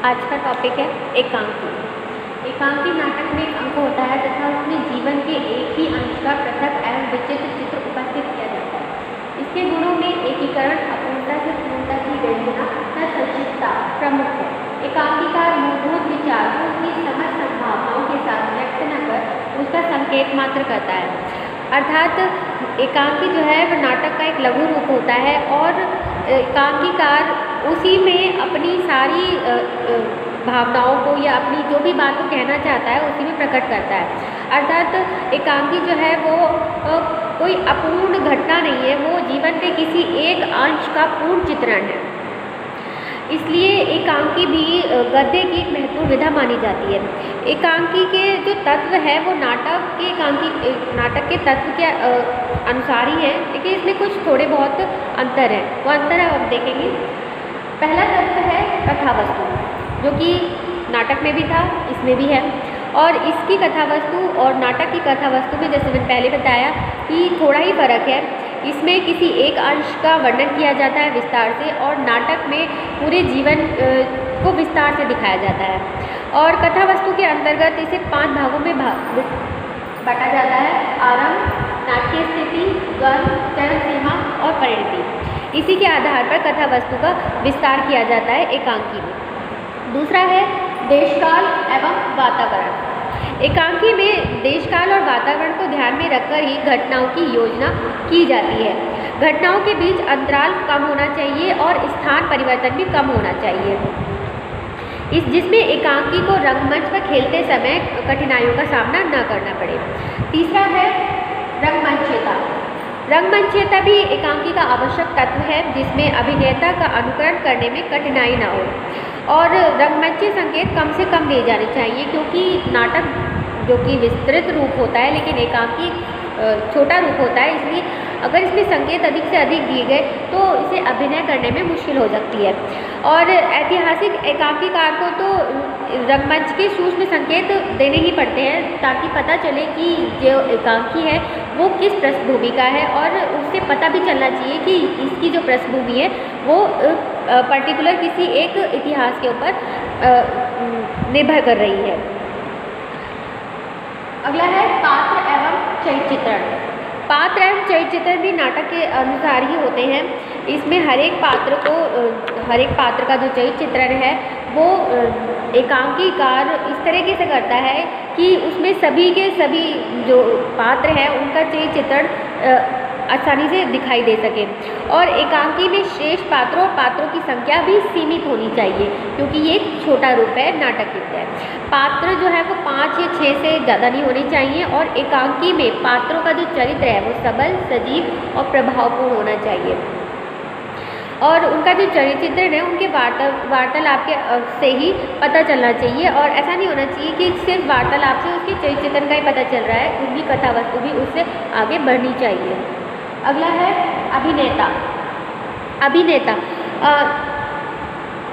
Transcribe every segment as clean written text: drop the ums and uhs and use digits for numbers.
आज का टॉपिक है एकांकी। एकांकी नाटक में एक अंक होता है तथा उसमें जीवन के एक ही अंश का पृथक एवं विचित्र चित्र उपस्थित किया जाता है। इसके गुणों में एकीकरण, अपूर्णता से पूर्णता की व्यंजना तथा संक्षिप्तता प्रमुख है। एकांकीकार मूलभूत विचार को उसकी समझ संभावनाओं के साथ व्यक्त न कर उसका संकेत मात्र करता है। अर्थात एकांकी जो है वह नाटक का एक लघु रूप होता है और एकांकीकार उसी में अपनी सारी भावनाओं को या अपनी जो भी बात को कहना चाहता है उसी में प्रकट करता है। अर्थात एकांकी जो है वो कोई अपूर्ण घटना नहीं है, वो जीवन के किसी एक अंश का पूर्ण चित्रण है। इसलिए एकांकी भी गद्य की एक महत्वपूर्ण विधा मानी जाती है। एकांकी के जो तत्व है वो नाटक के तत्व के अनुसार ही है, लेकिन इसमें कुछ थोड़े बहुत अंतर हैं। वो अंतर अब देखेंगे। पहला तत्व है कथावस्तु, जो कि नाटक में भी था, इसमें भी है। और इसकी कथावस्तु और नाटक की कथावस्तु में जैसे मैंने पहले बताया कि थोड़ा ही फर्क है। इसमें किसी एक अंश का वर्णन किया जाता है विस्तार से और नाटक में पूरे जीवन को विस्तार से दिखाया जाता है। और कथावस्तु के अंतर्गत इसे 5 भागों में बांटा जाता है: आरंभ, नाट्य स्थिति, द्वंद्व, चरण सीमा और परिणति। इसी के आधार पर कथावस्तु का विस्तार किया जाता है एकांकी में। दूसरा है देशकाल एवं वातावरण। एकांकी में देशकाल और वातावरण को ध्यान में रखकर ही घटनाओं की योजना की जाती है। घटनाओं के बीच अंतराल कम होना चाहिए और स्थान परिवर्तन भी कम होना चाहिए, जिसमें एकांकी को रंगमंच पर खेलते समय कठिनाइयों का सामना न करना पड़े। तीसरा है रंगमंचीयता। रंगमंचीयता भी एकांकी का आवश्यक तत्व है, जिसमें अभिनेता का अनुकरण करने में कठिनाई न हो और रंगमंचीय संकेत कम से कम दिए जाने चाहिए, क्योंकि नाटक जो कि विस्तृत रूप होता है लेकिन एकांकी छोटा रूप होता है। इसलिए अगर इसमें संकेत अधिक से अधिक दिए गए तो इसे अभिनय करने में मुश्किल हो सकती है। और ऐतिहासिक एकांकीकार को तो रंगमंच के सूक्ष्म संकेत देने ही पड़ते हैं, ताकि पता चले कि जो एकांकी है वो किस पृष्ठभूमि का है, और उससे पता भी चलना चाहिए कि इसकी जो पृष्ठभूमि है वो पर्टिकुलर किसी एक इतिहास के ऊपर निर्भर कर रही है। अगला है पात्र एवं चरित्र चित्रण। पात्र एवं चरित्र चित्रण भी नाटक के अनुसार ही होते हैं। इसमें हर एक पात्र का जो चरित्र चित्रण है वो एकांकीकार इस तरीके से करता है कि उसमें सभी के सभी जो पात्र हैं उनका चरित्र चित्रण आसानी से दिखाई दे सके। और एकांकी में शेष पात्रों और पात्रों की संख्या भी सीमित होनी चाहिए, क्योंकि ये एक छोटा रूप है, नाटक है। पात्र जो है वो 5 या 6 से ज़्यादा नहीं होने चाहिए और एकांकी में पात्रों का जो चरित्र है वो सबल, सजीव और प्रभावपूर्ण होना चाहिए। और उनका जो चरित्र चित्रण है उनके वार्तालाप के से ही पता चलना चाहिए, और ऐसा नहीं होना चाहिए कि सिर्फ वार्तालाप से उसके चरित्र चित्रण का ही पता चल रहा है, उनकी कथावस्तु भी उससे आगे बढ़नी चाहिए। अगला है अभिनेता।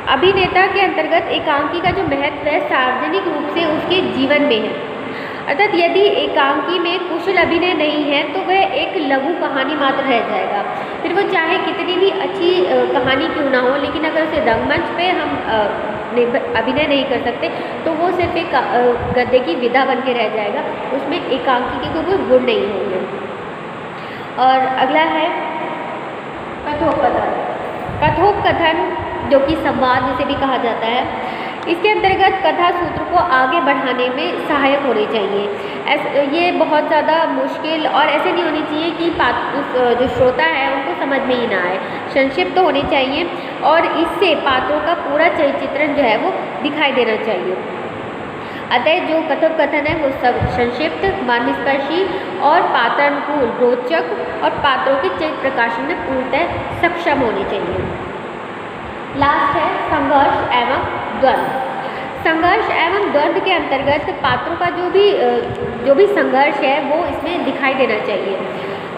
अभिनेता के अंतर्गत एकांकी का जो महत्व है सार्वजनिक रूप से उसके जीवन में है। अर्थात यदि एकांकी में कुशल अभिनय नहीं है तो वह एक लघु कहानी मात्र रह जाएगा। फिर वो चाहे कितनी भी अच्छी कहानी क्यों ना हो, लेकिन अगर उसे रंगमंच पे हम अभिनय नहीं कर सकते तो वो सिर्फ एक गद्य की विधा बन के रह जाएगा, उसमें एकांकी के कोई गुण नहीं होंगे। और अगला है कथोपकथन। कथोपकथन जो कि संवाद जिसे भी कहा जाता है, इसके अंतर्गत कथा सूत्र को आगे बढ़ाने में सहायक होने चाहिए। ये बहुत ज़्यादा मुश्किल और ऐसे नहीं होनी चाहिए कि जो श्रोता है उनको समझ में ही ना आए। संक्षिप्त तो होने चाहिए और इससे पात्रों का पूरा चरित्र चित्रण जो है वो दिखाई देना चाहिए। अतः जो कथोपकथन है वो सब संक्षिप्त, मर्मस्पर्शी और पात्रानुकूल, रोचक और पात्रों के चरित्र प्रकाशन में पूर्णतः सक्षम होने चाहिए। लास्ट है संघर्ष एवं द्वंद्व। संघर्ष एवं द्वंद्व के अंतर्गत पात्रों का जो भी संघर्ष है वो इसमें दिखाई देना चाहिए।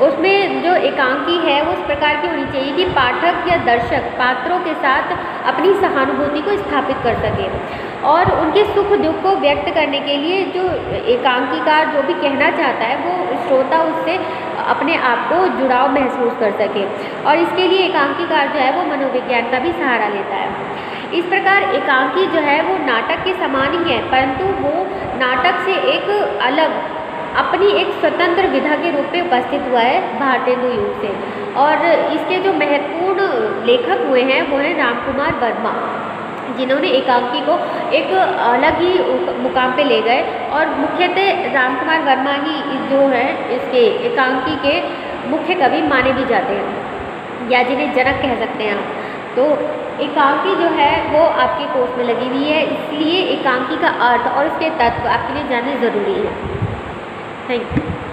उसमें जो एकांकी है वो इस प्रकार की होनी चाहिए कि पाठक या दर्शक पात्रों के साथ अपनी सहानुभूति को स्थापित कर सके और उनके सुख दुख को व्यक्त करने के लिए जो एकांकीकार जो भी कहना चाहता है वो श्रोता उससे अपने आप को जुड़ाव महसूस कर सके। और इसके लिए एकांकीकार जो है वो मनोविज्ञान का भी सहारा लेता है। इस प्रकार एकांकी जो है वो नाटक के समान ही है, परंतु वो नाटक से एक अलग अपनी एक स्वतंत्र विधा के रूप में उपस्थित हुआ है भारतेंदु युग से। और इसके जो महत्वपूर्ण लेखक हुए हैं वो हैं रामकुमार वर्मा, जिन्होंने एकांकी को एक अलग ही मुकाम पे ले गए। और मुख्यतः रामकुमार वर्मा ही जो है इसके एकांकी के मुख्य कवि माने भी जाते हैं, या जिन्हें जनक कह सकते हैं आप। तो एकांकी जो है वो आपके कोर्स में लगी हुई है, इसलिए एकांकी का अर्थ और उसके तत्व आपके लिए जानने ज़रूरी है। Thank you.